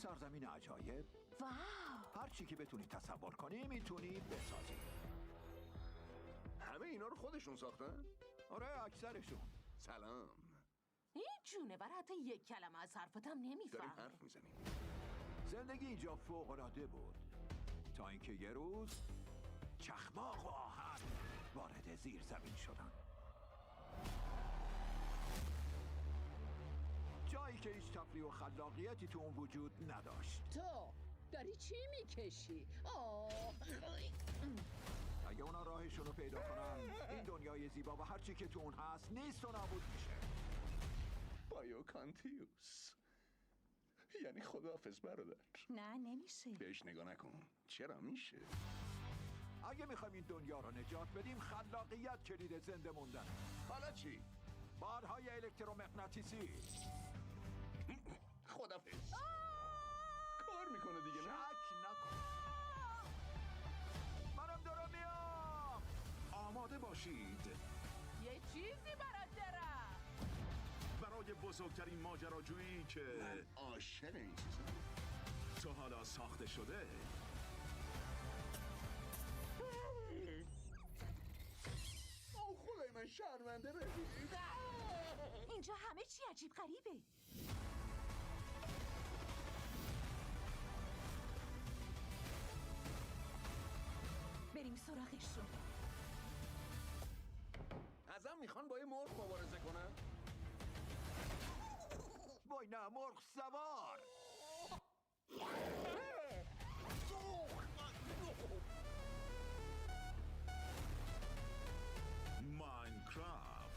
سرزمین عجایب واو. هر چی که بتونی تصور کنی میتونی بسازی. همه اینا رو خودشون ساختن؟ آره اکثرشون. سلام. این جونور حتی یک کلمه از حرفتم داریم نمیفهمه. حرف میزنیم. زندگی اینجا فوق‌العاده بود تا اینکه یه روز چخماق و آهن وارد زیر زمین شدن. جایی که هیچ تفریح و خلاقیتی تو اون وجود نداشت. تو داری چی میکشی؟ اگه اونا راهشون رو پیدا کنن این دنیای زیبا و هر چی که تو اون هست نیست و نابود میشه. بایوکانتیوس، یعنی خداحافظ برادر. نه نمیشه. بهش نگاه نکن. چرا میشه؟ اگه میخوایم این دنیا رو نجات بدیم خلاقیت کلید زنده موندن. حالا چی؟ بادهای الکترومغناطیسی. خداحافظ. کار میکنه دیگه نه؟ شک نکن. منم دارم میام. آماده باشید یه چیزی برات دارم. برای بزرگترین ماجراجویی که من عاشق این چیزم. تا حالا ساخته شده. او خدای من شرمنده ببین. اینجا همه چی عجیب غریبه. بریم سراغشون. ازم میخوان با یه مرغ مبارزه کنن؟ وای نه مرغ سوار.